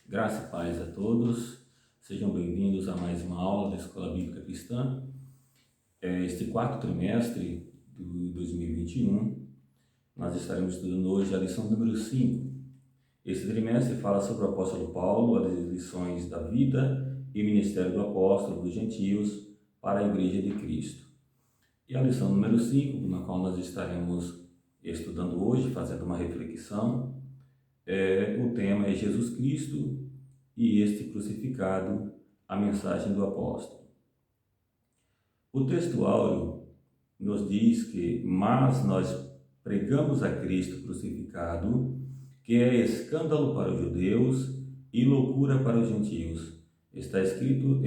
Graça e paz a todos, sejam bem-vindos a mais uma aula da Escola Bíblica Cristã. Este quarto trimestre de 2021, nós estaremos estudando hoje a lição número 5. Este trimestre fala sobre o apóstolo Paulo, as lições da vida e ministério do apóstolo dos gentios para a Igreja de Cristo. E a lição número 5, na qual nós estaremos estudando hoje, fazendo uma reflexão, o tema é Jesus Cristo e este crucificado, a mensagem do apóstolo. O texto áureo nos diz que, mas nós pregamos a Cristo crucificado, que é escândalo para os judeus e loucura para os gentios. Está escrito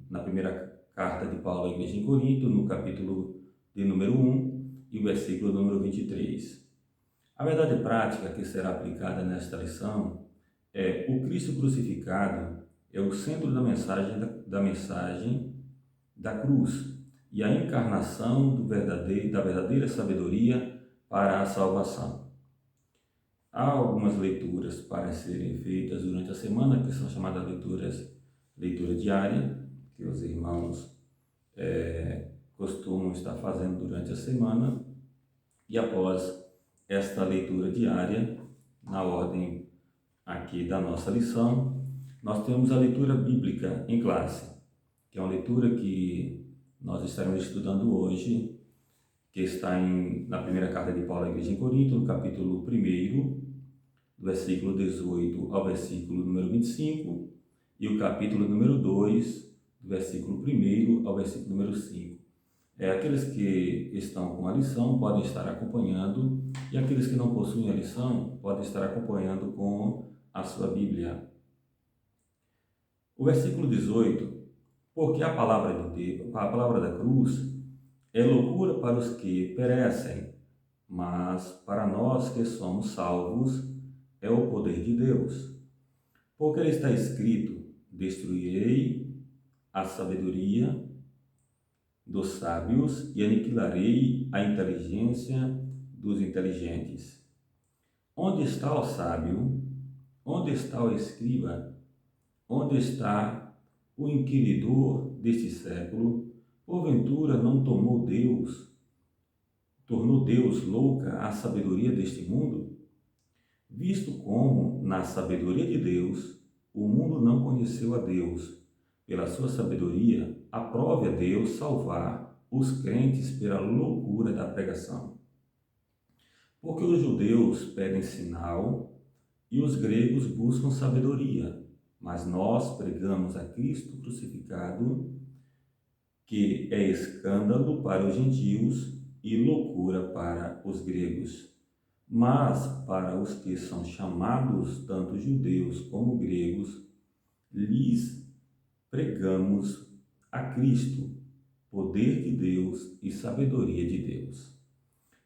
na primeira carta de Paulo à igreja em Corinto, no capítulo de número 1 e o versículo número 23. A verdade prática que será aplicada nesta lição o Cristo crucificado é o centro da mensagem da cruz e a encarnação da verdadeira sabedoria para a salvação. Há algumas leituras para serem feitas durante a semana, que são chamadas leitura diária, que os irmãos costumam estar fazendo durante a semana, e após esta leitura diária, na ordem aqui da nossa lição, nós temos a leitura bíblica em classe, que é uma leitura que nós estaremos estudando hoje, que está na primeira carta de Paulo à igreja em Corinto, no capítulo 1, do versículo 18 ao versículo número 25, e o capítulo número 2, do versículo 1 ao versículo número 5. Aqueles que estão com a lição podem estar acompanhando, e aqueles que não possuem a lição podem estar acompanhando com a sua Bíblia. O versículo 18, porque a palavra da cruz é loucura para os que perecem, mas para nós que somos salvos é o poder de Deus. Porque está escrito: destruirei a sabedoria dos sábios e aniquilarei a inteligência dos inteligentes. Onde está o sábio? Onde está o escriba? Onde está o inquiridor deste século? Porventura não tornou Deus louca a sabedoria deste mundo? Visto como, na sabedoria de Deus, o mundo não conheceu a Deus, pela sua sabedoria, aprove a Deus salvar os crentes pela loucura da pregação. Porque os judeus pedem sinal e os gregos buscam sabedoria, mas nós pregamos a Cristo crucificado, que é escândalo para os gentios e loucura para os gregos. Mas para os que são chamados, tanto judeus como gregos, lhes pregamos a Cristo, poder de Deus e sabedoria de Deus.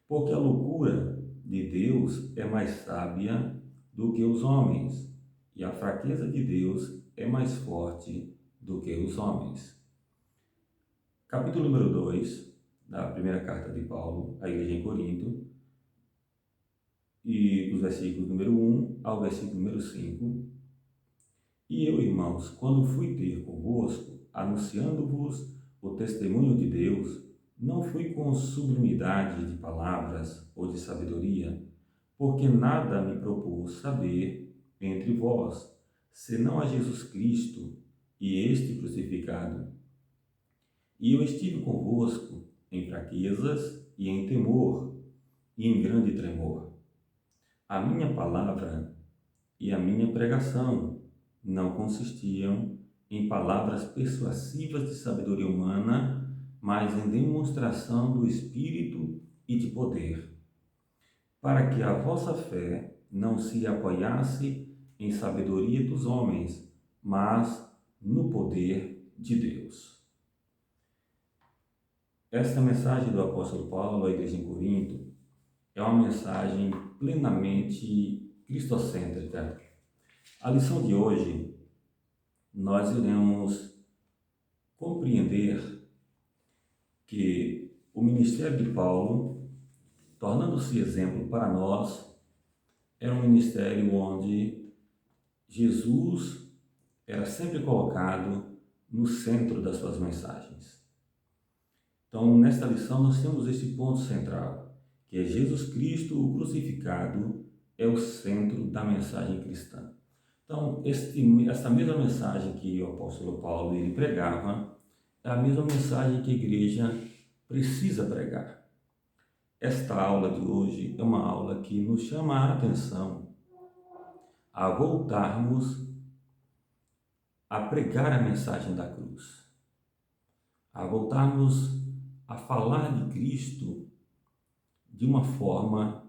Porque a loucura de Deus é mais sábia do que os homens, e a fraqueza de Deus é mais forte do que os homens. Capítulo número 2 da primeira carta de Paulo à igreja em Corinto, e os versículos número 1 ao versículo número 5. E eu, irmãos, quando fui ter convosco, anunciando-vos o testemunho de Deus, não fui com sublimidade de palavras ou de sabedoria, porque nada me propus saber entre vós, senão a Jesus Cristo e este crucificado. E eu estive convosco em fraquezas e em temor e em grande tremor. A minha palavra e a minha pregação não consistiam em palavras persuasivas de sabedoria humana, mas em demonstração do Espírito e de poder, para que a vossa fé não se apoiasse em sabedoria dos homens, mas no poder de Deus. Esta mensagem do apóstolo Paulo à igreja em Corinto é uma mensagem plenamente cristocêntrica. A lição de hoje, nós iremos compreender que o ministério de Paulo, tornando-se exemplo para nós, era um ministério onde Jesus era sempre colocado no centro das suas mensagens. Então, nesta lição, nós temos esse ponto central, que é Jesus Cristo, o crucificado, é o centro da mensagem cristã. Então, essa mesma mensagem que o apóstolo Paulo ele pregava, é a mesma mensagem que a igreja precisa pregar. Esta aula de hoje é uma aula que nos chama a atenção a voltarmos a pregar a mensagem da cruz, a voltarmos a falar de Cristo de uma forma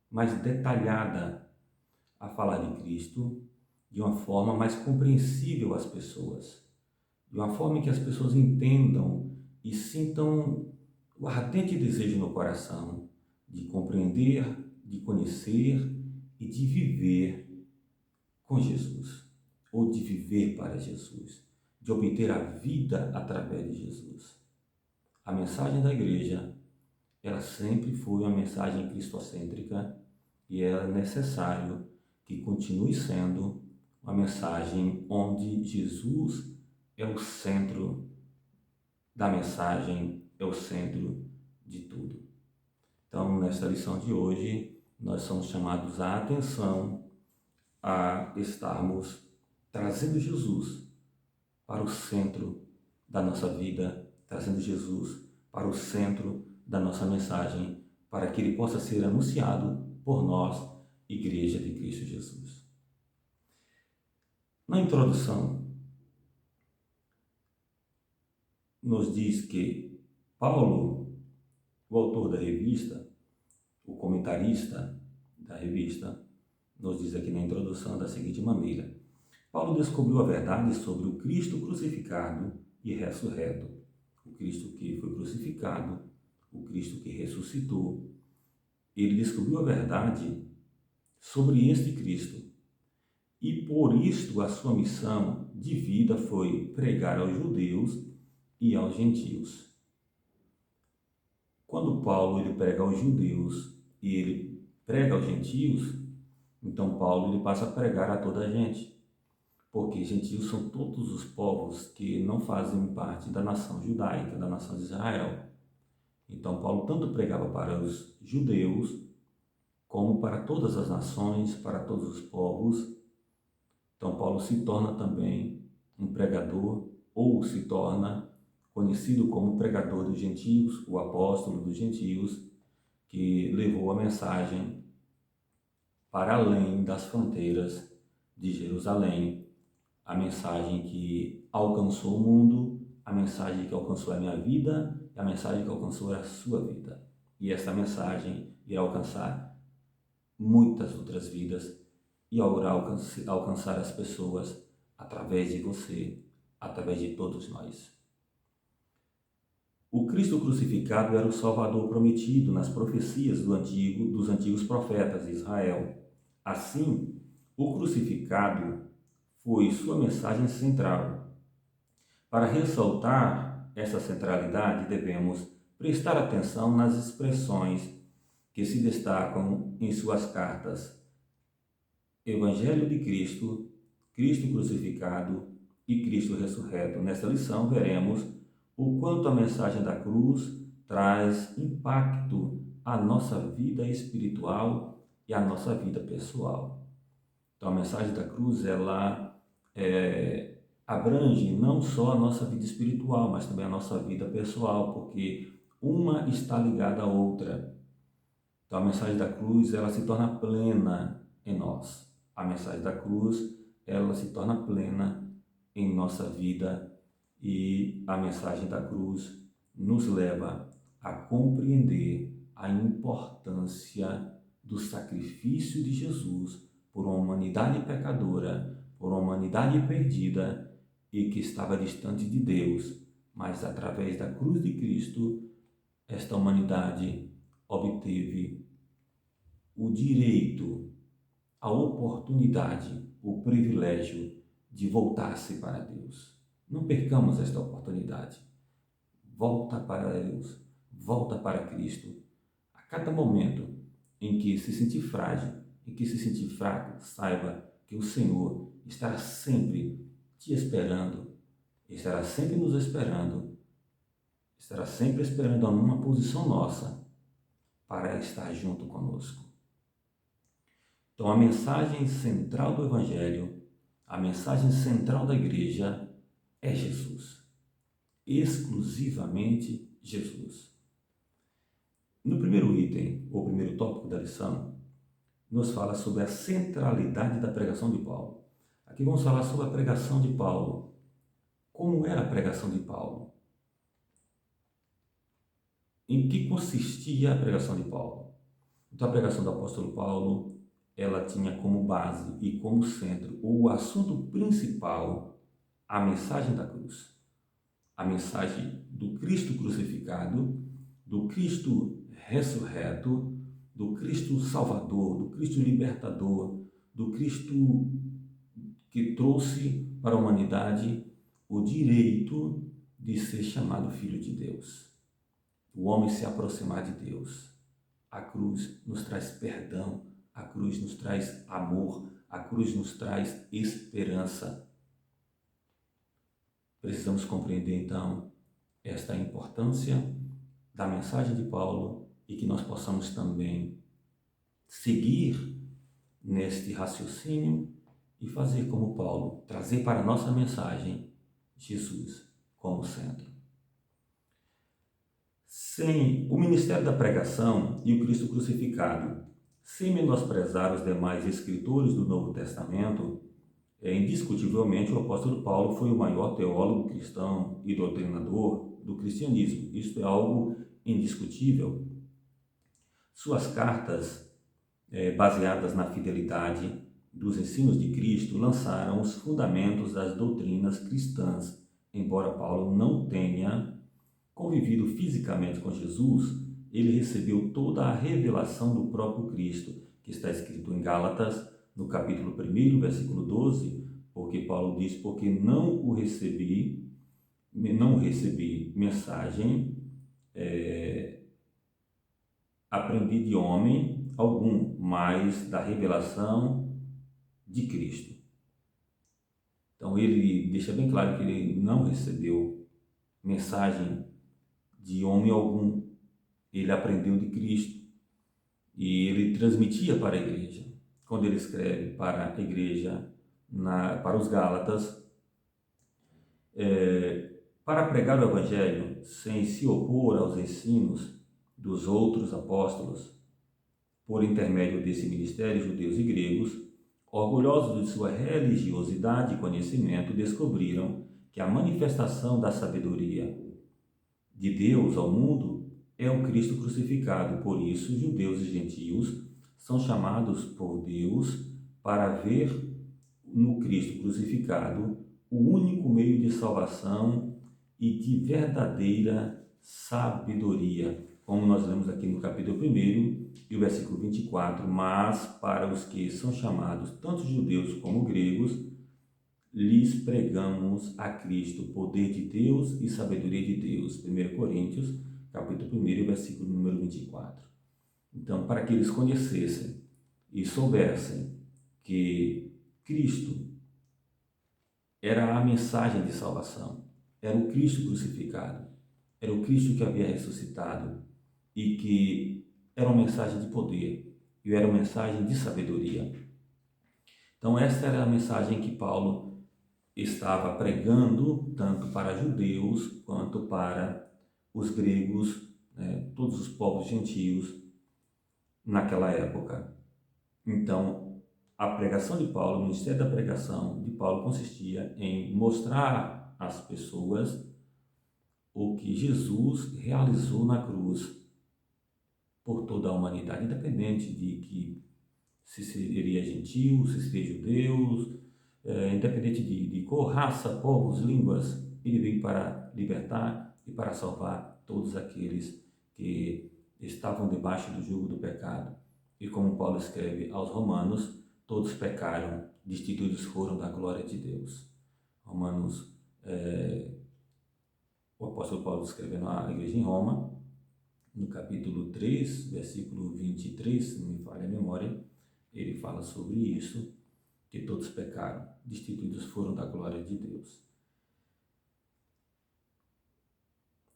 mais detalhada, a falar de Cristo de uma forma mais compreensível às pessoas, de uma forma que as pessoas entendam e sintam o ardente desejo no coração de compreender, de conhecer e de viver com Jesus, ou de viver para Jesus, de obter a vida através de Jesus. A mensagem da igreja, ela sempre foi uma mensagem cristocêntrica e é necessário que continue sendo uma mensagem onde Jesus é o centro da mensagem, é o centro de tudo. Então, nesta lição de hoje, nós somos chamados à atenção a estarmos trazendo Jesus para o centro da nossa vida, trazendo Jesus para o centro da nossa mensagem, para que ele possa ser anunciado por nós, Igreja de Cristo Jesus. Na introdução, nos diz que Paulo, o autor da revista, o comentarista da revista, nos diz aqui na introdução da seguinte maneira: Paulo descobriu a verdade sobre o Cristo crucificado e ressurreto, o Cristo que foi crucificado, o Cristo que ressuscitou. Ele descobriu a verdade sobre este Cristo e por isto a sua missão de vida foi pregar aos judeus e aos gentios. Quando Paulo ele prega aos judeus e ele prega aos gentios, então Paulo ele passa a pregar a toda a gente, porque gentios são todos os povos que não fazem parte da nação judaica, da nação de Israel. Então Paulo tanto pregava para os judeus como para todas as nações, para todos os povos. Então Paulo se torna também um pregador, ou se torna conhecido como pregador dos gentios, o apóstolo dos gentios, que levou a mensagem para além das fronteiras de Jerusalém, a mensagem que alcançou o mundo, a mensagem que alcançou a minha vida, e a mensagem que alcançou a sua vida. E essa mensagem irá alcançar muitas outras vidas e irá alcançar as pessoas através de você, através de todos nós. O Cristo crucificado era o Salvador prometido nas profecias dos antigos profetas de Israel. Assim, o crucificado foi sua mensagem central. Para ressaltar essa centralidade, devemos prestar atenção nas expressões que se destacam em suas cartas: Evangelho de Cristo, Cristo crucificado e Cristo ressurreto. Nesta lição, veremos o quanto a mensagem da cruz traz impacto à nossa vida espiritual e à nossa vida pessoal. Então, a mensagem da cruz, ela abrange não só a nossa vida espiritual, mas também a nossa vida pessoal, porque uma está ligada à outra. Então, a mensagem da cruz, ela se torna plena em nós. A mensagem da cruz, ela se torna plena em nossa vida, e a mensagem da cruz nos leva a compreender a importância do sacrifício de Jesus por uma humanidade pecadora, por uma humanidade perdida e que estava distante de Deus, mas através da cruz de Cristo, esta humanidade obteve o direito, a oportunidade, o privilégio de voltar-se para Deus. Não percamos esta oportunidade. Volta para Deus, volta para Cristo. A cada momento em que se sentir frágil, em que se sentir fraco, saiba porque o Senhor estará sempre te esperando, estará sempre nos esperando, estará sempre esperando uma posição nossa para estar junto conosco. Então, a mensagem central do Evangelho, a mensagem central da igreja é Jesus. Exclusivamente Jesus. No primeiro item, ou primeiro tópico da lição, nos fala sobre a centralidade da pregação de Paulo. Aqui vamos falar sobre a pregação de Paulo. Como era a pregação de Paulo? Em que consistia a pregação de Paulo? Então, a pregação do apóstolo Paulo, ela tinha como base e como centro, o assunto principal, a mensagem da cruz. A mensagem do Cristo crucificado, do Cristo ressurreto, do Cristo salvador, do Cristo libertador, do Cristo que trouxe para a humanidade o direito de ser chamado Filho de Deus. O homem se aproximar de Deus. A cruz nos traz perdão, a cruz nos traz amor, a cruz nos traz esperança. Precisamos compreender, então, esta importância da mensagem de Paulo e que nós possamos também seguir neste raciocínio e fazer como Paulo, trazer para a nossa mensagem Jesus como centro. Sem o ministério da pregação e o Cristo crucificado, sem menosprezar os demais escritores do Novo Testamento, indiscutivelmente o apóstolo Paulo foi o maior teólogo cristão e doutrinador do cristianismo. Isto é algo indiscutível. Suas cartas, baseadas na fidelidade dos ensinos de Cristo, lançaram os fundamentos das doutrinas cristãs. Embora Paulo não tenha convivido fisicamente com Jesus, ele recebeu toda a revelação do próprio Cristo, que está escrito em Gálatas, no capítulo 1, versículo 12, porque Paulo diz, porque não recebi mensagem, aprendi de homem algum, mas da revelação de Cristo. Então ele deixa bem claro que ele não recebeu mensagem de homem algum, ele aprendeu de Cristo e ele transmitia para a igreja. Quando ele escreve para a igreja, para os Gálatas, para pregar o Evangelho sem se opor aos ensinos dos outros apóstolos, por intermédio desse ministério, judeus e gregos, orgulhosos de sua religiosidade e conhecimento, descobriram que a manifestação da sabedoria de Deus ao mundo é o Cristo crucificado. Por isso, judeus e gentios são chamados por Deus para ver no Cristo crucificado o único meio de salvação e de verdadeira sabedoria, como nós lemos aqui no capítulo 1 e o versículo 24, mas para os que são chamados, tanto judeus como gregos, lhes pregamos a Cristo, poder de Deus e sabedoria de Deus. 1 Coríntios, capítulo 1, versículo número 24. Então, para que eles conhecessem e soubessem que Cristo era a mensagem de salvação, era o Cristo crucificado, era o Cristo que havia ressuscitado e que era uma mensagem de poder e era uma mensagem de sabedoria. Então, essa era a mensagem que Paulo estava pregando tanto para judeus quanto para os gregos, todos os povos gentios naquela época. Então, a pregação de Paulo, o ministério da pregação de Paulo consistia em mostrar às pessoas o que Jesus realizou na cruz por toda a humanidade, independente de que se seria gentil, se seria judeu, independente de cor, raça, povos, línguas, ele veio para libertar e para salvar todos aqueles que estavam debaixo do jugo do pecado. E como Paulo escreve aos Romanos, todos pecaram, destituídos foram da glória de Deus. Romanos, o apóstolo Paulo escrevendo à igreja em Roma, no capítulo 3, versículo 23, se não me falha a memória, ele fala sobre isso, que todos pecaram, destituídos foram da glória de Deus.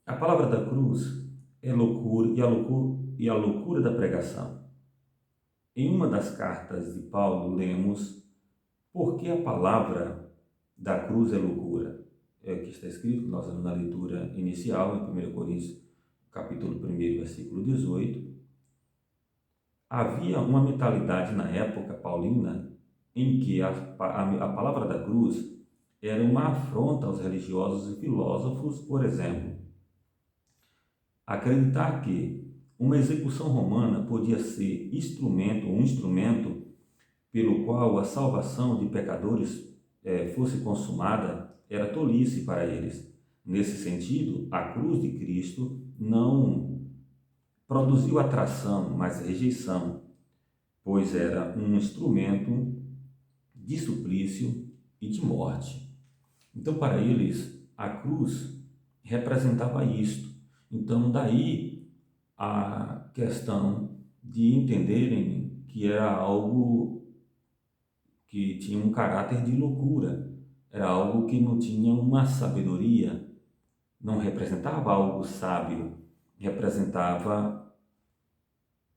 A palavra da cruz é loucura e a loucura da pregação. Em uma das cartas de Paulo, lemos: por que a palavra da cruz é loucura? É o que está escrito, nós vamos na leitura inicial, em 1 Coríntios, capítulo 1, versículo 18. Havia uma mentalidade na época paulina em que a palavra da cruz era uma afronta aos religiosos e filósofos. Por exemplo, acreditar que uma execução romana podia ser um instrumento pelo qual a salvação de pecadores fosse consumada era tolice para eles. Nesse sentido, a cruz de Cristo não produziu atração, mas rejeição, pois era um instrumento de suplício e de morte. Então, para eles, a cruz representava isto. Então, daí a questão de entenderem que era algo que tinha um caráter de loucura, era algo que não tinha uma sabedoria, não representava algo sábio, representava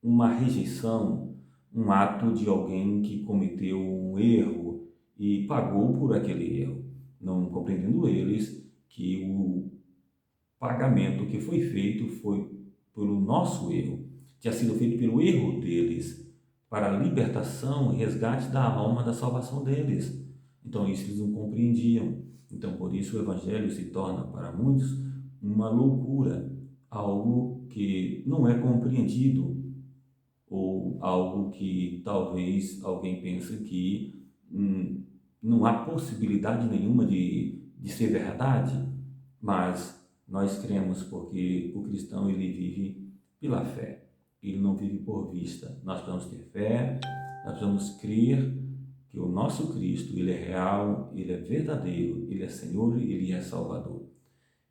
uma rejeição, um ato de alguém que cometeu um erro e pagou por aquele erro, não compreendendo eles que o pagamento que foi feito foi pelo nosso erro, tinha sido feito pelo erro deles, para a libertação e resgate da alma, da salvação deles. Então isso eles não compreendiam. Então por isso o Evangelho se torna para muitos uma loucura, algo que não é compreendido, ou algo que talvez alguém pense que não há possibilidade nenhuma de ser verdade, mas nós cremos porque o cristão ele vive pela fé, ele não vive por vista. Nós precisamos ter fé, nós precisamos crer que o nosso Cristo, ele é real, ele é verdadeiro, ele é Senhor e ele é Salvador.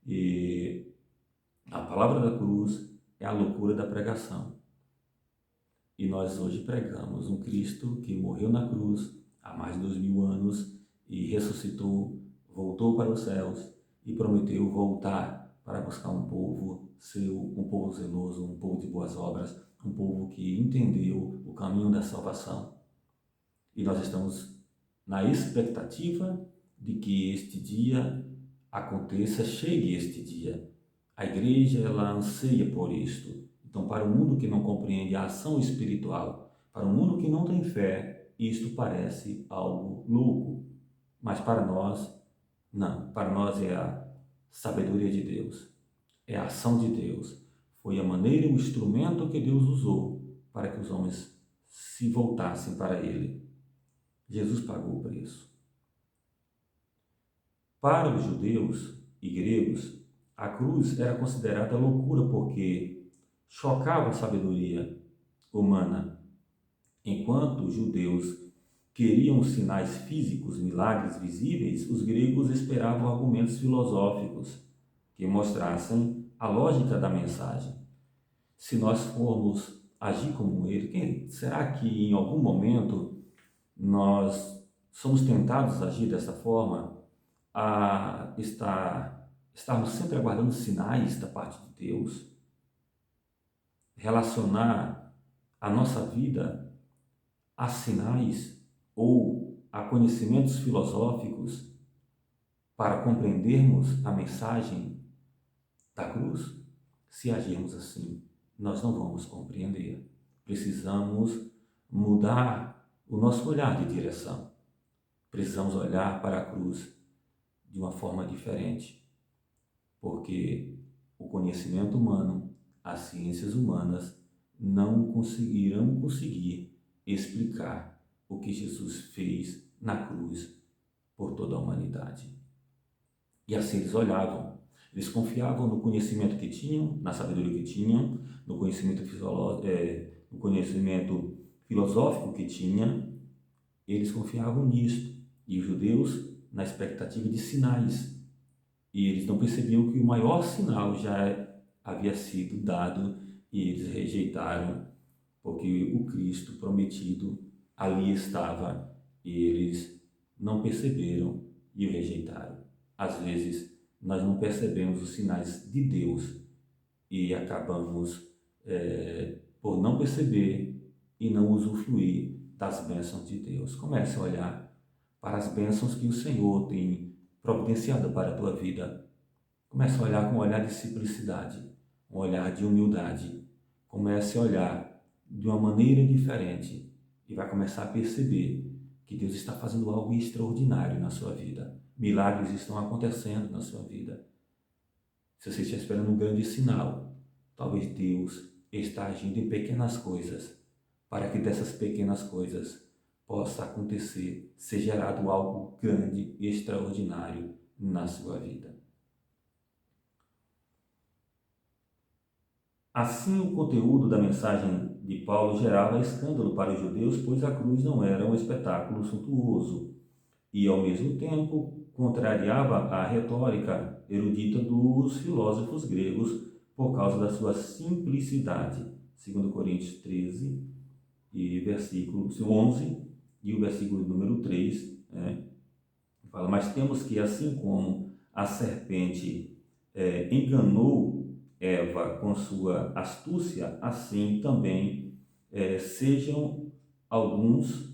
E a palavra da cruz é a loucura da pregação. E nós hoje pregamos um Cristo que morreu na cruz há mais de 2000 anos e ressuscitou, voltou para os céus e prometeu voltar para buscar um povo seu, um povo zeloso, um povo de boas obras, um povo que entendeu o caminho da salvação. E nós estamos na expectativa de que este dia aconteça, chegue este dia. A igreja, ela anseia por isto. Então, para o mundo que não compreende a ação espiritual, para o mundo que não tem fé, isto parece algo louco. Mas para nós, não. Para nós é a sabedoria de Deus, é a ação de Deus. Foi a maneira e o instrumento que Deus usou para que os homens se voltassem para Ele. Jesus pagou o preço. Para os judeus e gregos, a cruz era considerada loucura porque chocava a sabedoria humana. Enquanto os judeus queriam sinais físicos, milagres visíveis, os gregos esperavam argumentos filosóficos que mostrassem a lógica da mensagem. Se nós formos agir como ele, será que em algum momento nós somos tentados a agir dessa forma, a estarmos sempre aguardando sinais da parte de Deus, relacionar a nossa vida a sinais ou a conhecimentos filosóficos para compreendermos a mensagem da cruz? Se agirmos assim, nós não vamos compreender. Precisamos mudar o nosso olhar de direção. Precisamos olhar para a cruz de uma forma diferente, porque o conhecimento humano, as ciências humanas não conseguirão explicar o que Jesus fez na cruz por toda a humanidade. E assim eles olhavam, eles confiavam no conhecimento que tinham, na sabedoria que tinham, no conhecimento filosófico que tinha, eles confiavam nisto. E os judeus na expectativa de sinais. E eles não percebiam que o maior sinal já havia sido dado e eles rejeitaram, porque o Cristo prometido ali estava e eles não perceberam e o rejeitaram. Às vezes, nós não percebemos os sinais de Deus e acabamos, por não perceber e não usufruir das bênçãos de Deus. Comece a olhar para as bênçãos que o Senhor tem providenciado para a tua vida. Comece a olhar com um olhar de simplicidade, um olhar de humildade. Comece a olhar de uma maneira diferente e vai começar a perceber que Deus está fazendo algo extraordinário na sua vida. Milagres estão acontecendo na sua vida. Se você está esperando um grande sinal, talvez Deus está agindo em pequenas coisas, para que dessas pequenas coisas possa acontecer, ser gerado algo grande e extraordinário na sua vida. Assim, o conteúdo da mensagem de Paulo gerava escândalo para os judeus, pois a cruz não era um espetáculo suntuoso e, ao mesmo tempo, contrariava a retórica erudita dos filósofos gregos por causa da sua simplicidade. 2 Coríntios 13, e versículo 11, e o versículo número 3, fala: mas temos que, assim como a serpente enganou Eva com sua astúcia, assim também sejam alguns,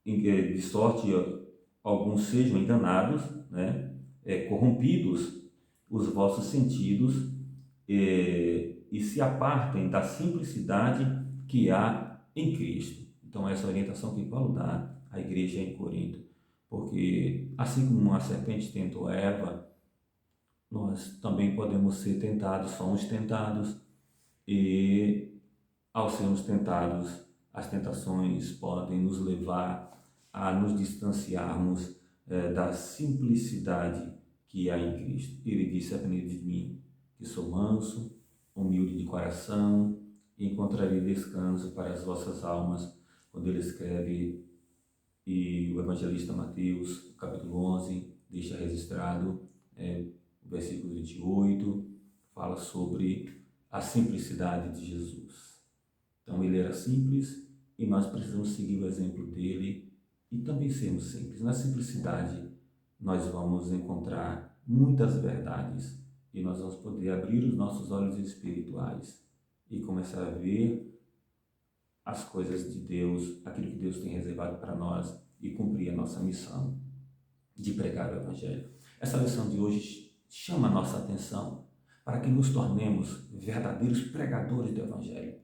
de sorte, alguns sejam enganados, corrompidos os vossos sentidos e se apartem da simplicidade que há em Cristo. Então, essa orientação que Paulo dá à igreja em Corinto, porque assim como a serpente tentou a Eva, nós também podemos ser tentados, somos tentados, e ao sermos tentados, as tentações podem nos levar a nos distanciarmos da simplicidade que há em Cristo. Ele disse: aprendei de mim, que sou manso, humilde de coração, e encontrarei descanso para as vossas almas. Quando ele escreve, e o evangelista Mateus, capítulo 11, deixa registrado, o versículo 28, fala sobre a simplicidade de Jesus. Então, ele era simples e nós precisamos seguir o exemplo dele e também sermos simples. Na simplicidade, nós vamos encontrar muitas verdades e nós vamos poder abrir os nossos olhos espirituais e começar a ver as coisas de Deus, aquilo que Deus tem reservado para nós e cumprir a nossa missão de pregar o Evangelho. Essa lição de hoje chama a nossa atenção para que nos tornemos verdadeiros pregadores do Evangelho.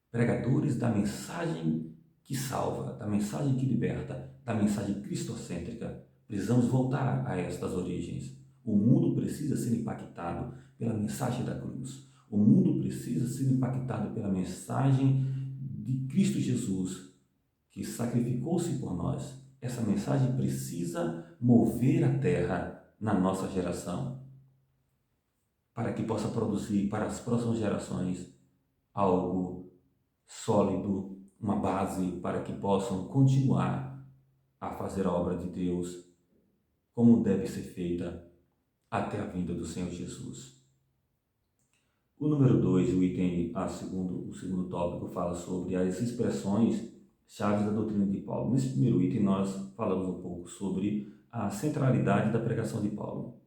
Pregadores da mensagem que salva, da mensagem que liberta, da mensagem cristocêntrica. Precisamos voltar a estas origens. O mundo precisa ser impactado pela mensagem da cruz. O mundo precisa ser impactado pela mensagem de Cristo Jesus, que sacrificou-se por nós. Essa mensagem precisa mover a terra na nossa geração, para que possa produzir para as próximas gerações algo sólido, uma base para que possam continuar a fazer a obra de Deus como deve ser feita até a vinda do Senhor Jesus. O número 2, o item o segundo tópico, fala sobre as expressões chaves da doutrina de Paulo. Nesse primeiro item nós falamos um pouco sobre a centralidade da pregação de Paulo,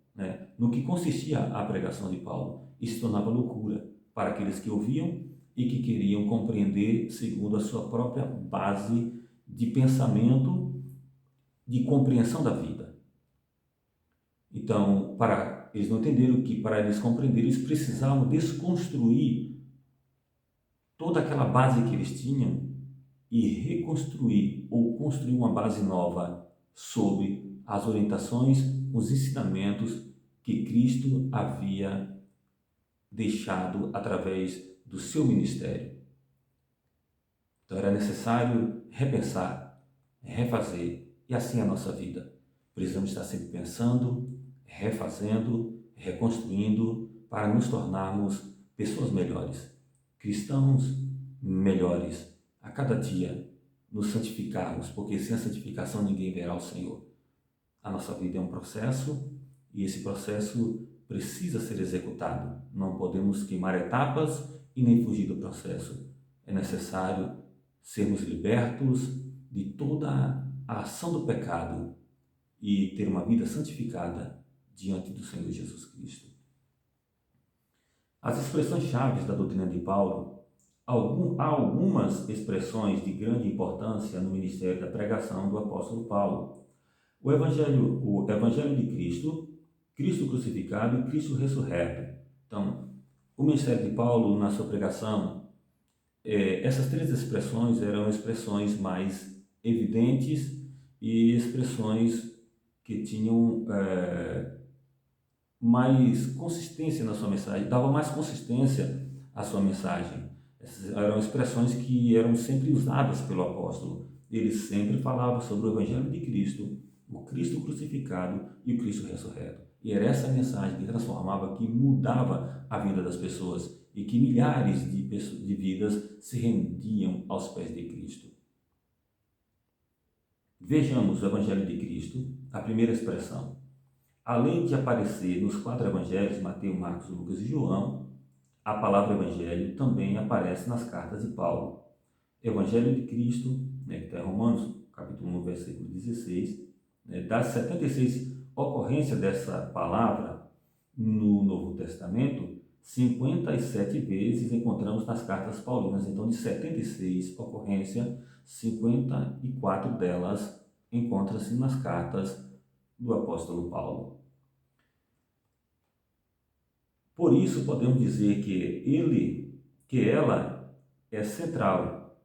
no que consistia a pregação de Paulo. Isso se tornava loucura para aqueles que ouviam e que queriam compreender segundo a sua própria base de pensamento, de compreensão da vida. Então, eles não entenderam que para eles compreenderem, eles precisavam desconstruir toda aquela base que eles tinham e reconstruir ou construir uma base nova sobre as orientações, os ensinamentos que Cristo havia deixado através do seu ministério. Então era necessário repensar, refazer, e assim é a nossa vida. Precisamos estar sempre pensando, refazendo, reconstruindo para nos tornarmos pessoas melhores, cristãos melhores, a cada dia nos santificarmos, porque sem a santificação ninguém verá o Senhor. A nossa vida é um processo e esse processo precisa ser executado. Não podemos queimar etapas e nem fugir do processo. É necessário sermos libertos de toda a ação do pecado e ter uma vida santificada diante do Senhor Jesus Cristo. As expressões chaves da doutrina de Paulo, há algumas expressões de grande importância no ministério da pregação do apóstolo Paulo. O Evangelho de Cristo, Cristo crucificado e Cristo ressurreto. Então, o ministério de Paulo, na sua pregação, essas três expressões eram expressões mais evidentes e expressões que tinham mais consistência na sua mensagem, davam mais consistência à sua mensagem. Essas eram expressões que eram sempre usadas pelo apóstolo. Ele sempre falava sobre o Evangelho de Cristo, o Cristo crucificado e o Cristo ressurreto. E era essa mensagem que transformava, que mudava a vida das pessoas e que milhares de vidas se rendiam aos pés de Cristo. Vejamos o Evangelho de Cristo, a primeira expressão. Além de aparecer nos 4 evangelhos, Mateus, Marcos, Lucas e João, a palavra evangelho também aparece nas cartas de Paulo. Evangelho de Cristo, que está em Romanos, capítulo 1, versículo 16, das 76 ocorrências dessa palavra no Novo Testamento, 57 vezes encontramos nas cartas paulinas. Então, de 76 ocorrências, 54 delas encontram-se nas cartas do apóstolo Paulo. Por isso, podemos dizer que ela é central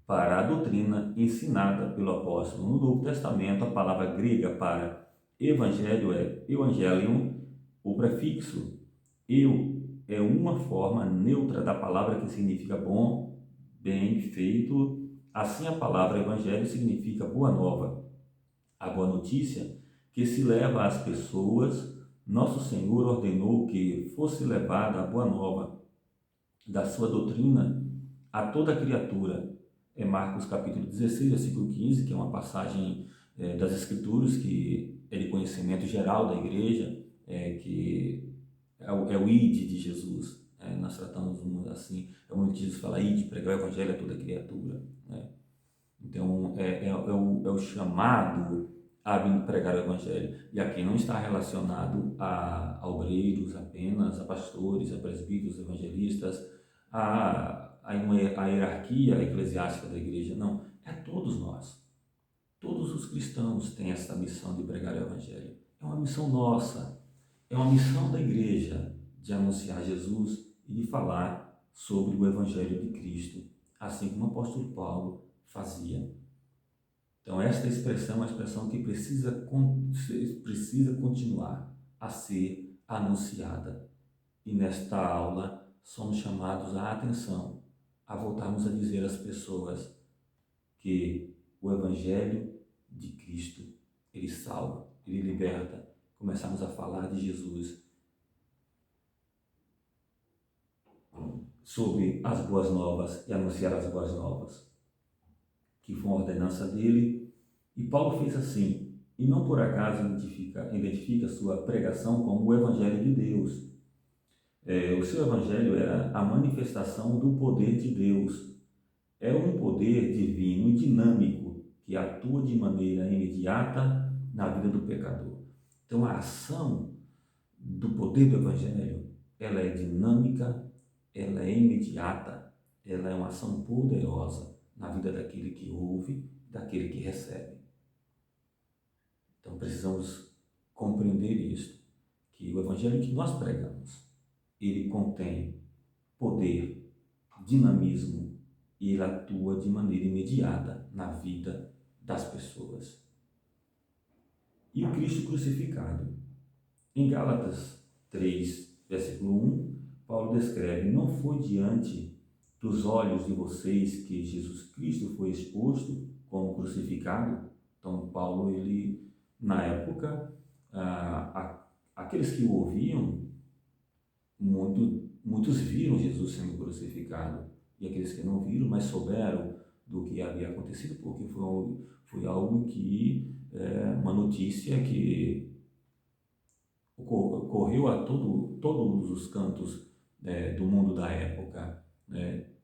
para a doutrina ensinada pelo apóstolo. No Novo Testamento, a palavra grega para evangelho é evangelion. O prefixo eu é uma forma neutra da palavra que significa bom, bem, feito. Assim, a palavra evangelho significa boa nova, a boa notícia que se leva às pessoas. Nosso Senhor ordenou que fosse levada a boa nova da sua doutrina a toda criatura. É Marcos capítulo 16, versículo 15, que é uma passagem das Escrituras que é de conhecimento geral da igreja, que é o ide de Jesus. Nós tratamos assim, muito Jesus fala ide, pregar o evangelho a toda criatura. Então, é o chamado a vir pregar o evangelho. E aqui não está relacionado a obreiros apenas, a pastores, a presbíteros, evangelistas, a hierarquia eclesiástica da igreja. Não, é todos nós. Todos os cristãos têm essa missão de pregar o evangelho. É uma missão nossa, é uma missão da igreja de anunciar Jesus e de falar sobre o evangelho de Cristo, assim como o apóstolo Paulo fazia. Então, esta expressão é uma expressão que precisa continuar a ser anunciada. E nesta aula, somos chamados à atenção, a voltarmos a dizer às pessoas que o Evangelho de Cristo, ele salva, ele liberta. Começamos a falar de Jesus, sobre as boas novas e anunciar as boas novas, que foi uma ordenança dele. E Paulo fez assim, e não por acaso identifica sua pregação como o Evangelho de Deus. O seu Evangelho era a manifestação do poder de Deus. É um poder divino e dinâmico que atua de maneira imediata na vida do pecador. Então, a ação do poder do Evangelho, ela é dinâmica, ela é imediata, ela é uma ação poderosa na vida daquele que ouve, daquele que recebe. Então, precisamos compreender isto, que o Evangelho que nós pregamos, ele contém poder, dinamismo, e ele atua de maneira imediata na vida das pessoas. E o Cristo crucificado. Em Gálatas 3, versículo 1, Paulo descreve: não foi diante dos olhos de vocês que Jesus Cristo foi exposto como crucificado. Então, Paulo, ele, na época, aqueles que o ouviam, muitos viram Jesus sendo crucificado, e aqueles que não viram, mas souberam do que havia acontecido, porque foi algo que, uma notícia que ocorreu a todos os cantos do mundo da época,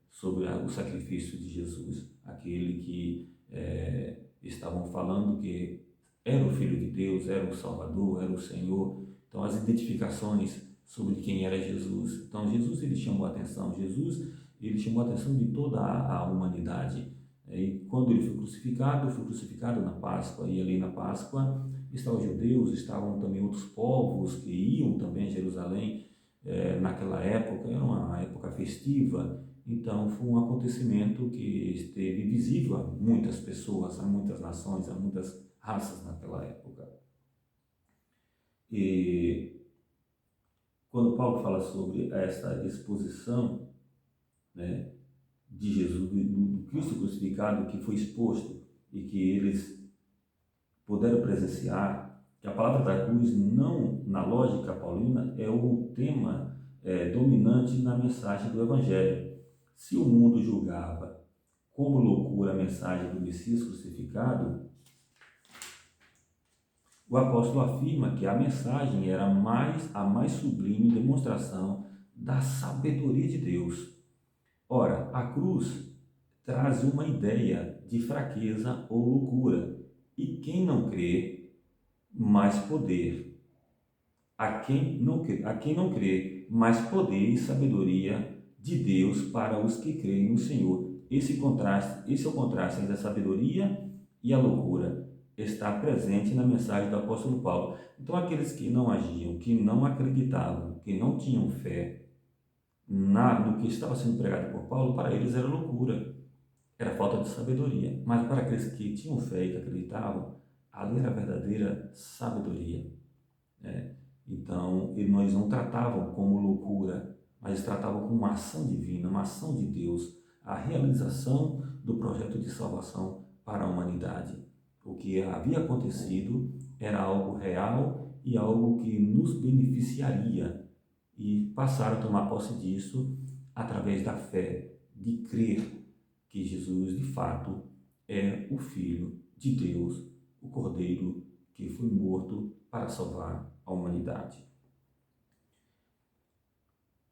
sobre o sacrifício de Jesus, aquele que estavam falando que era o Filho de Deus, era o Salvador, era o Senhor. Então, as identificações sobre quem era Jesus. Então, Jesus, ele chamou a atenção. Jesus, ele chamou a atenção de toda a humanidade. E quando ele foi crucificado na Páscoa, e ali na Páscoa estavam os judeus, estavam também outros povos que iam também a Jerusalém. Naquela época, era uma época festiva, então foi um acontecimento que esteve visível a muitas pessoas, a muitas nações, a muitas raças naquela época. E quando Paulo fala sobre essa exposição, né, de Jesus, do Cristo crucificado, que foi exposto e que eles puderam presenciar, que a palavra da cruz, não na lógica paulina, é o tema dominante na mensagem do Evangelho. Se o mundo julgava como loucura a mensagem do Messias crucificado, o apóstolo afirma que a mensagem era a mais sublime demonstração da sabedoria de Deus. Ora, a cruz traz uma ideia de fraqueza ou loucura, e quem não crê, mais poder. A quem não crê, mais poder e sabedoria de Deus para os que creem no Senhor. Esse é o contraste entre a sabedoria e a loucura. Está presente na mensagem do apóstolo Paulo. Então, aqueles que não agiam, que não acreditavam, que não tinham fé no que estava sendo pregado por Paulo, para eles era loucura, era falta de sabedoria. Mas para aqueles que tinham fé e que acreditavam, ali era a verdadeira sabedoria. Então, eles não tratavam como loucura, mas tratavam como uma ação divina, uma ação de Deus, a realização do projeto de salvação para a humanidade. O que havia acontecido era algo real e algo que nos beneficiaria, e passaram a tomar posse disso através da fé, de crer que Jesus, de fato, é o Filho de Deus, o Cordeiro que foi morto para salvar a humanidade.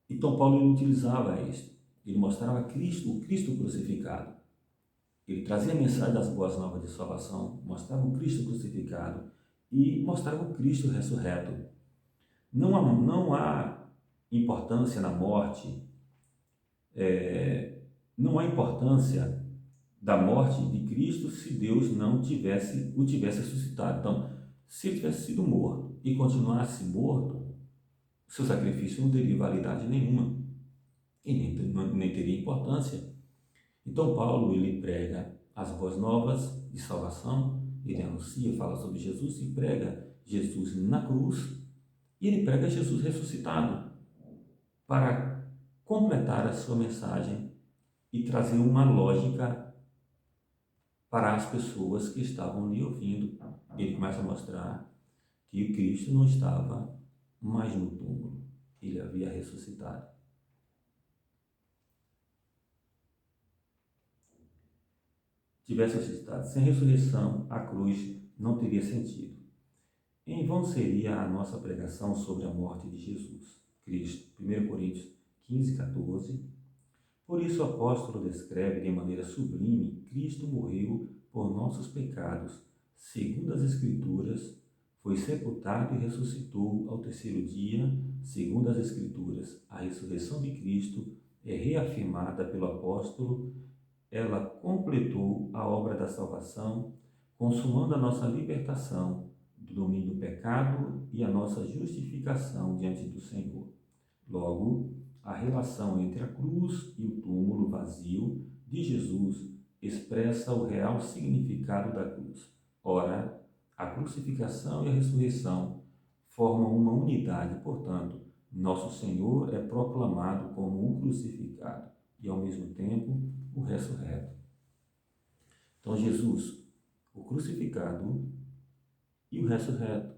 Então, Paulo ele utilizava isso. Ele mostrava Cristo, o Cristo crucificado. Ele trazia a mensagem das boas novas de salvação, mostrava o Cristo crucificado e mostrava o Cristo ressurreto. Não há importância na morte, não há importância da morte de Cristo se Deus não o tivesse ressuscitado. Então, se ele tivesse sido morto e continuasse morto, seu sacrifício não teria validade nenhuma e nem teria importância. Então, Paulo ele prega as boas novas de salvação, ele anuncia, fala sobre Jesus e prega Jesus na cruz, e ele prega Jesus ressuscitado para completar a sua mensagem e trazer uma lógica para as pessoas que estavam lhe ouvindo. Ele começa a mostrar que o Cristo não estava mais no túmulo, ele havia ressuscitado. Tivesse ressuscitado. Sem ressurreição, a cruz não teria sentido. Em vão seria a nossa pregação sobre a morte de Jesus Cristo. 1 Coríntios 15, 14. Por isso o apóstolo descreve de maneira sublime: Cristo morreu por nossos pecados, segundo as Escrituras, foi sepultado e ressuscitou ao terceiro dia, segundo as Escrituras. A ressurreição de Cristo é reafirmada pelo apóstolo. Ela completou a obra da salvação, consumando a nossa libertação do domínio do pecado e a nossa justificação diante do Senhor. Logo, a relação entre a cruz e o túmulo vazio de Jesus expressa o real significado da cruz. Ora, a crucificação e a ressurreição formam uma unidade, portanto, nosso Senhor é proclamado como o crucificado e, ao mesmo tempo, o ressurreto. Então, Jesus, o crucificado e o ressurreto.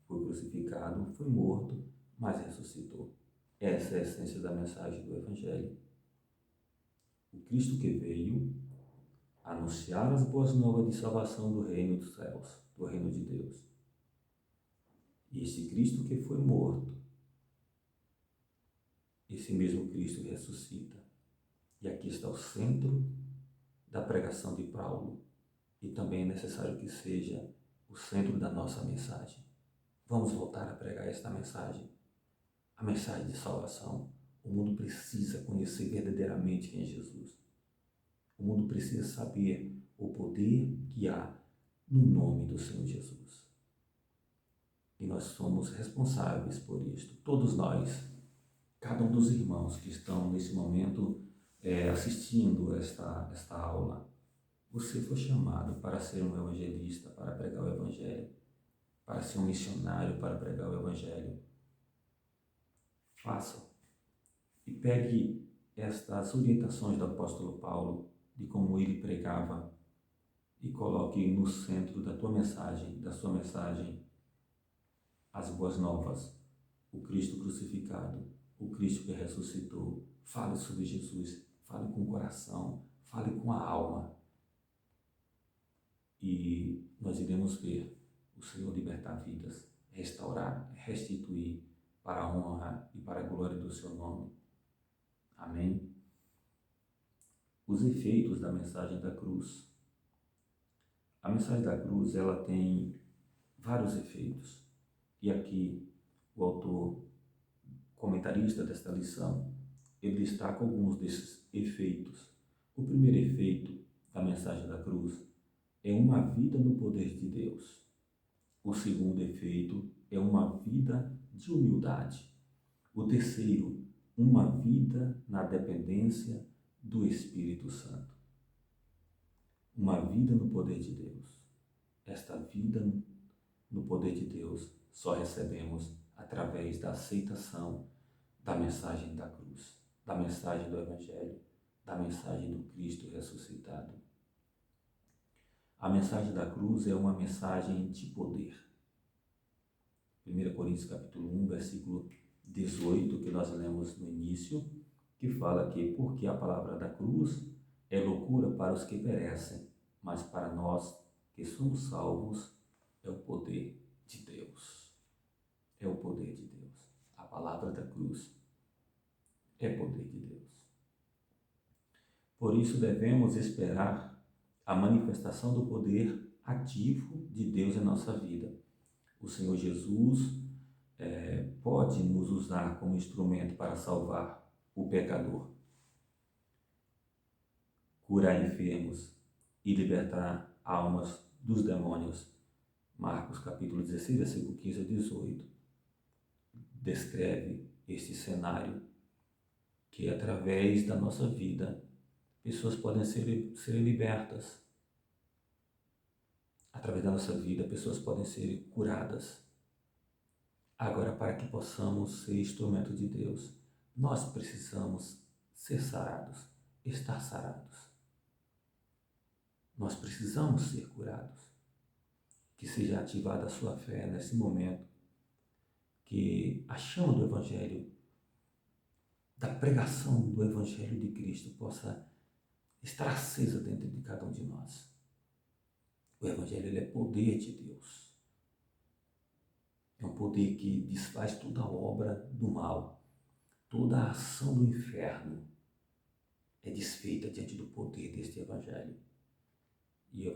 Foi crucificado, foi morto, mas ressuscitou. Essa é a essência da mensagem do Evangelho. O Cristo que veio anunciar as boas novas de salvação do reino dos céus, do reino de Deus. E esse Cristo que foi morto, esse mesmo Cristo ressuscita. E aqui está o centro da pregação de Paulo e também é necessário que seja o centro da nossa mensagem. Vamos voltar a pregar esta mensagem, a mensagem de salvação. O mundo precisa conhecer verdadeiramente quem é Jesus. O mundo precisa saber o poder que há no nome do Senhor Jesus. E nós somos responsáveis por isto. Todos nós, cada um dos irmãos que estão nesse momento assistindo esta aula, você foi chamado para ser um evangelista, para pregar o Evangelho, para ser um missionário, para pregar o Evangelho. Faça e pegue estas orientações do apóstolo Paulo, de como ele pregava, e coloque no centro da tua mensagem, da sua mensagem, as boas novas, o Cristo crucificado, o Cristo que ressuscitou. Fale sobre Jesus, fale com o coração, fale com a alma. E nós iremos ver o Senhor libertar vidas, restaurar, restituir para a honra e para a glória do seu nome. Amém? Os efeitos da mensagem da cruz. A mensagem da cruz, ela tem vários efeitos. E aqui o autor, comentarista desta lição, ele destaca alguns desses efeitos. O primeiro efeito da mensagem da cruz é uma vida no poder de Deus. O segundo efeito é uma vida de humildade. O terceiro, uma vida na dependência do Espírito Santo. Uma vida no poder de Deus. Esta vida no poder de Deus só recebemos através da aceitação da mensagem da cruz, da mensagem do Evangelho, da mensagem do Cristo ressuscitado. A mensagem da cruz é uma mensagem de poder. 1 Coríntios capítulo 1, versículo 18, que nós lemos no início, que fala que porque a palavra da cruz é loucura para os que perecem, mas para nós que somos salvos é o poder de Deus. É o poder de Deus. A palavra da cruz é poder de Deus. Por isso devemos esperar a manifestação do poder ativo de Deus em nossa vida. O Senhor Jesus pode nos usar como instrumento para salvar o pecador, curar enfermos e libertar almas dos demônios. Marcos capítulo 16, versículo 15 a 18, descreve este cenário que através da nossa vida pessoas podem ser libertas. Através da nossa vida, pessoas podem ser curadas. Agora, para que possamos ser instrumento de Deus, nós precisamos ser sarados, estar sarados. Nós precisamos ser curados. Que seja ativada a sua fé nesse momento, que a chama do Evangelho, da pregação do Evangelho de Cristo possa estar acesa dentro de cada um de nós. O Evangelho ele é poder de Deus. É um poder que desfaz toda a obra do mal. Toda a ação do inferno é desfeita diante do poder deste Evangelho. E o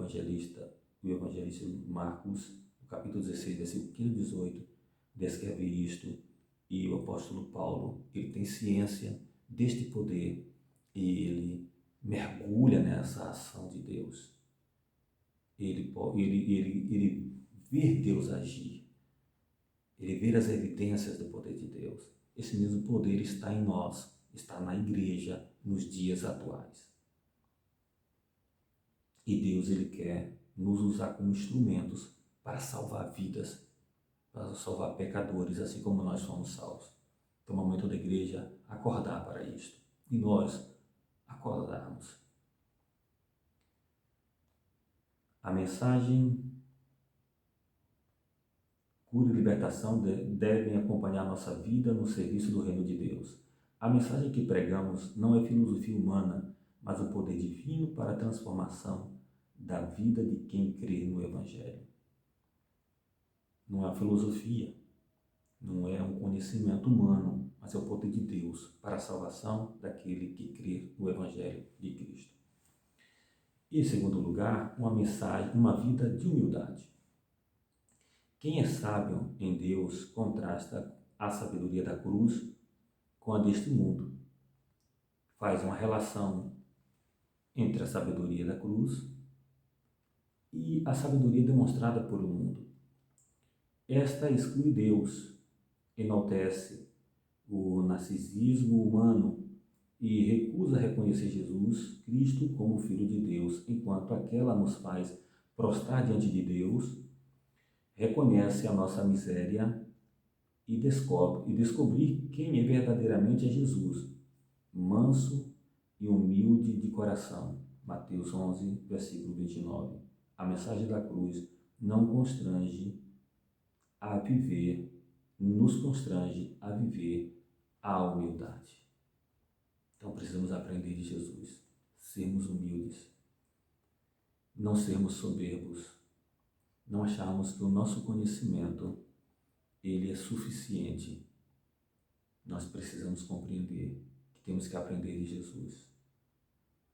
evangelista Marcos, no capítulo 16, versículo 15 e 18, descreve isto. E o apóstolo Paulo, ele tem ciência deste poder e ele mergulha nessa ação de Deus. Ele vê Deus agir, ele vê as evidências do poder de Deus. Esse mesmo poder está em nós, está na igreja nos dias atuais. E Deus ele quer nos usar como instrumentos para salvar vidas, para salvar pecadores, assim como nós somos salvos. Então é o momento da igreja acordar para isto. E nós acordarmos. A mensagem cura e libertação devem acompanhar nossa vida no serviço do reino de Deus. A mensagem que pregamos não é filosofia humana, mas o poder divino para a transformação da vida de quem crê no Evangelho. Não é a filosofia, não é um conhecimento humano, mas é o poder de Deus para a salvação daquele que crê no Evangelho de Cristo. E, em segundo lugar, uma mensagem, uma vida de humildade. Quem é sábio em Deus contrasta a sabedoria da cruz com a deste mundo. Faz uma relação entre a sabedoria da cruz e a sabedoria demonstrada por o mundo. Esta exclui Deus, enaltece o narcisismo humano e recusa reconhecer Jesus Cristo como Filho de Deus, enquanto aquela nos faz prostrar diante de Deus, reconhece a nossa miséria e descobrir quem é verdadeiramente é Jesus, manso e humilde de coração. Mateus 11, versículo 29. A mensagem da cruz não constrange a viver, nos constrange a viver a humildade. Então precisamos aprender de Jesus, sermos humildes, não sermos soberbos, não acharmos que o nosso conhecimento ele é suficiente. Nós precisamos compreender que temos que aprender de Jesus,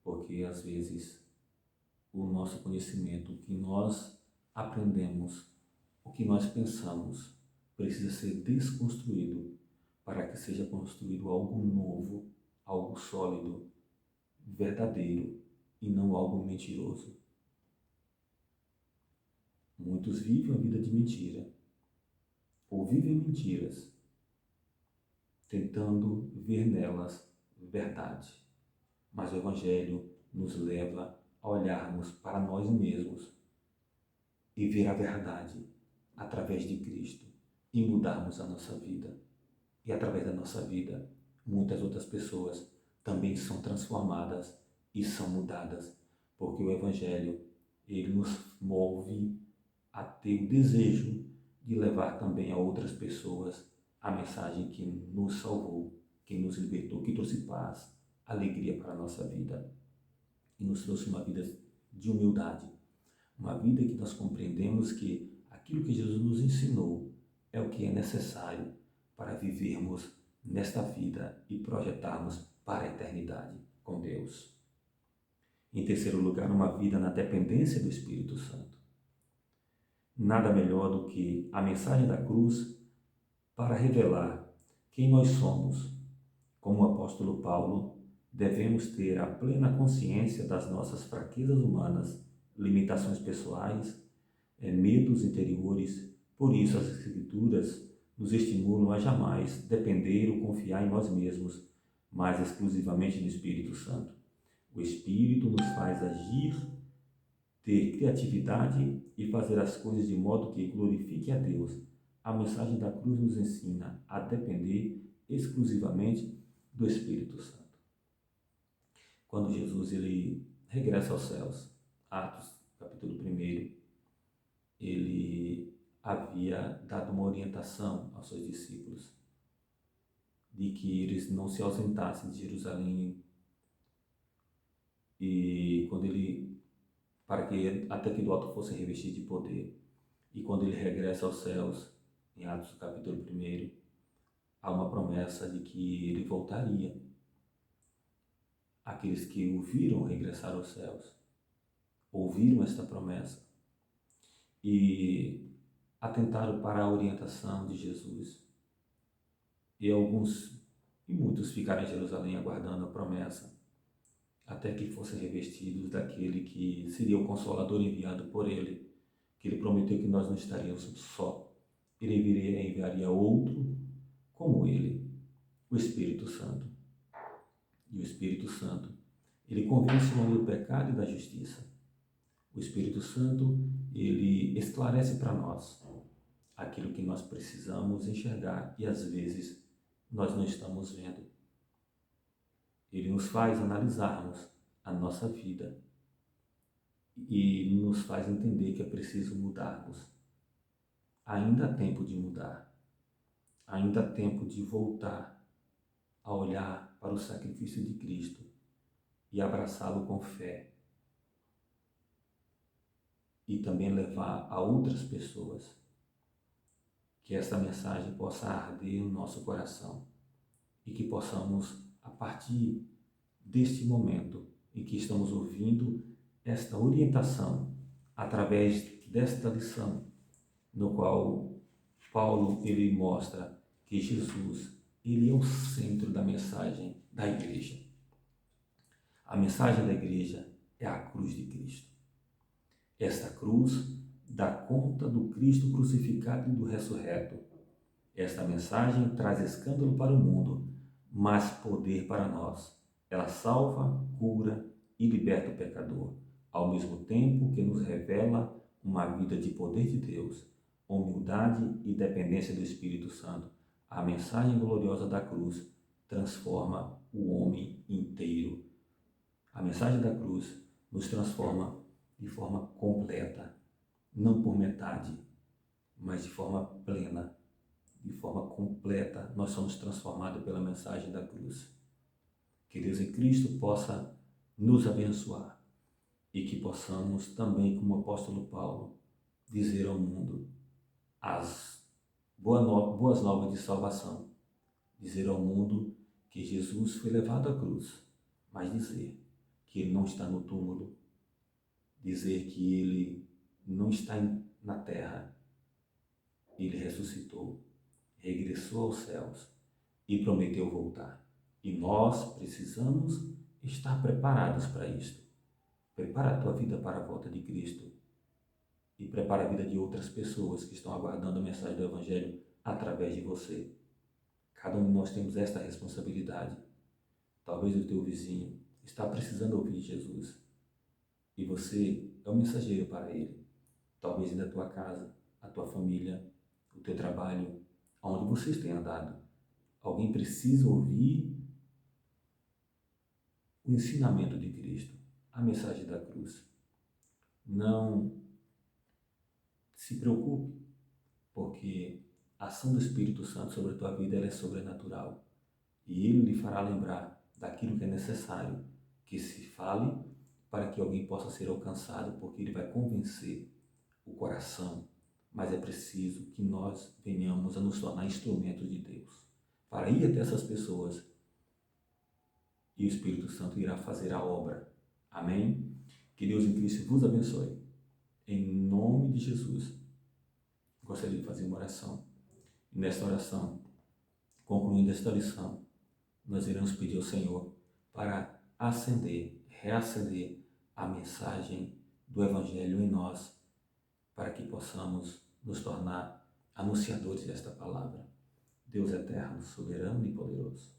porque às vezes o nosso conhecimento, o que nós aprendemos, o que nós pensamos, precisa ser desconstruído para que seja construído algo novo, algo sólido, verdadeiro e não algo mentiroso. Muitos vivem a vida de mentira, ou vivem mentiras, tentando ver nelas verdade. Mas o Evangelho nos leva a olharmos para nós mesmos e ver a verdade através de Cristo e mudarmos a nossa vida. E através da nossa vida, muitas outras pessoas também são transformadas e são mudadas, porque o Evangelho, ele nos move a ter o desejo de levar também a outras pessoas a mensagem que nos salvou, que nos libertou, que trouxe paz, alegria para a nossa vida e nos trouxe uma vida de humildade, uma vida que nós compreendemos que aquilo que Jesus nos ensinou é o que é necessário para vivermos nesta vida e projetarmos para a eternidade com Deus. Em terceiro lugar, uma vida na dependência do Espírito Santo. Nada melhor do que a mensagem da cruz para revelar quem nós somos. Como o apóstolo Paulo, devemos ter a plena consciência das nossas fraquezas humanas, limitações pessoais, medos interiores. Por isso, as Escrituras nos estimulam a jamais depender ou confiar em nós mesmos, mas exclusivamente no Espírito Santo. O Espírito nos faz agir, ter criatividade e fazer as coisas de modo que glorifique a Deus. A mensagem da cruz nos ensina a depender exclusivamente do Espírito Santo. Quando Jesus ele regressa aos céus, Atos capítulo 1, ele havia dado uma orientação aos seus discípulos de que eles não se ausentassem de Jerusalém e para que até que do alto fossem revestidos de poder. E quando ele regressa aos céus, em Atos capítulo 1, há uma promessa de que ele voltaria. Aqueles que o viram regressar aos céus, ouviram esta promessa e atentaram para a orientação de Jesus. E muitos ficaram em Jerusalém aguardando a promessa, até que fossem revestidos daquele que seria o Consolador enviado por ele, que ele prometeu que nós não estaríamos só. Ele enviaria outro como ele, o Espírito Santo. E o Espírito Santo, ele convence o homem do pecado e da justiça. O Espírito Santo, ele esclarece para nós aquilo que nós precisamos enxergar e às vezes nós não estamos vendo. Ele nos faz analisarmos a nossa vida e nos faz entender que é preciso mudarmos. Ainda há tempo de mudar, ainda há tempo de voltar a olhar para o sacrifício de Cristo e abraçá-lo com fé e também levar a outras pessoas, que essa mensagem possa arder no nosso coração e que possamos, a partir deste momento em que estamos ouvindo esta orientação através desta lição, no qual Paulo ele mostra que Jesus ele é o centro da mensagem da igreja. A mensagem da igreja é a cruz de Cristo. Esta cruz dá conta do Cristo crucificado e do ressurreto. Esta mensagem traz escândalo para o mundo, mas poder para nós. Ela salva, cura e liberta o pecador, ao mesmo tempo que nos revela uma vida de poder de Deus, humildade e dependência do Espírito Santo. A mensagem gloriosa da cruz transforma o homem inteiro. A mensagem da cruz nos transforma de forma completa, não por metade, mas de forma plena, de forma completa. Nós somos transformados pela mensagem da cruz. Que Deus em Cristo possa nos abençoar e que possamos também, como o apóstolo Paulo, dizer ao mundo as boas novas de salvação, dizer ao mundo que Jesus foi levado à cruz, mas dizer que ele não está no túmulo, dizer que ele não está na terra, ele ressuscitou, regressou aos céus e prometeu voltar. E nós precisamos estar preparados para isto. Prepara a tua vida para a volta de Cristo e prepara a vida de outras pessoas que estão aguardando a mensagem do Evangelho através de você. Cada um de nós temos esta responsabilidade. Talvez o teu vizinho está precisando ouvir Jesus e você é o mensageiro para ele. Talvez da tua casa, a tua família, o teu trabalho, aonde você tenha andado. Alguém precisa ouvir o ensinamento de Cristo, a mensagem da cruz. Não se preocupe, porque a ação do Espírito Santo sobre a tua vida ela é sobrenatural. E ele lhe fará lembrar daquilo que é necessário que se fale para que alguém possa ser alcançado, porque ele vai convencer o coração. Mas é preciso que nós venhamos a nos tornar instrumentos de Deus, para ir até essas pessoas. E o Espírito Santo irá fazer a obra. Amém? Que Deus em Cristo vos abençoe. Em nome de Jesus, gostaria de fazer uma oração. E nesta oração, concluindo esta lição, nós iremos pedir ao Senhor para reacender a mensagem do Evangelho em nós, para que possamos nos tornar anunciadores desta palavra. Deus eterno, soberano e poderoso.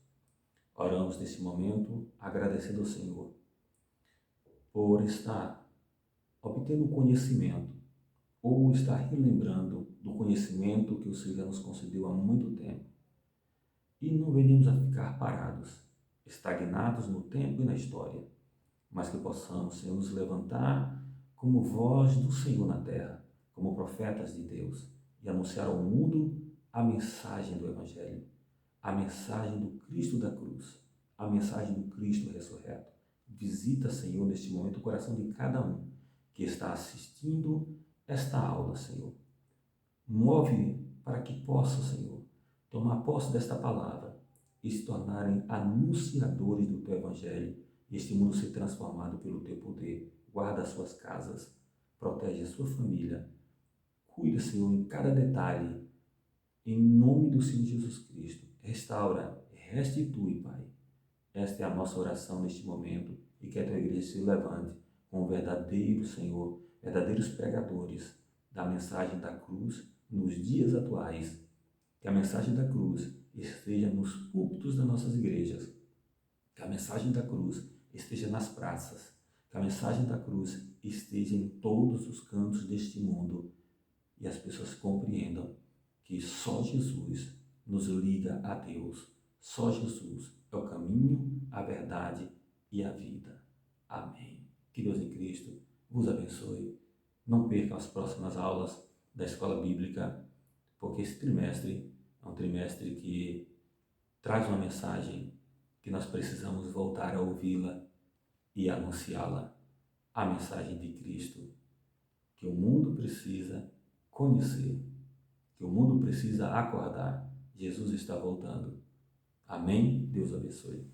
Oramos nesse momento agradecendo ao Senhor por estar obtendo conhecimento ou estar relembrando do conhecimento que o Senhor já nos concedeu há muito tempo. E não venhamos a ficar parados, estagnados no tempo e na história, mas que possamos, Senhor, nos levantar como voz do Senhor na terra, como profetas de Deus, e anunciar ao mundo a mensagem do Evangelho, a mensagem do Cristo da cruz, a mensagem do Cristo ressurreto. Visita, Senhor, neste momento o coração de cada um que está assistindo esta aula, Senhor. Move para que possa, Senhor, tomar posse desta palavra e se tornarem anunciadores do Teu Evangelho e este mundo ser transformado pelo Teu poder. Guarda as suas casas, protege a sua família, cuida, Senhor, em cada detalhe, em nome do Senhor Jesus Cristo. Restaura, restitui, Pai. Esta é a nossa oração neste momento e que a Tua igreja se levante com verdadeiro, Senhor, verdadeiros pregadores da mensagem da cruz nos dias atuais. Que a mensagem da cruz esteja nos púlpitos das nossas igrejas. Que a mensagem da cruz esteja nas praças. Que a mensagem da cruz esteja em todos os cantos deste mundo. E as pessoas compreendam que só Jesus nos liga a Deus. Só Jesus é o caminho, a verdade e a vida. Amém. Que Deus em Cristo vos abençoe. Não percam as próximas aulas da Escola Bíblica, porque esse trimestre é um trimestre que traz uma mensagem que nós precisamos voltar a ouvi-la e anunciá-la. A mensagem de Cristo, que o mundo precisa conhecer, que o mundo precisa acordar. Jesus está voltando. Amém? Deus abençoe.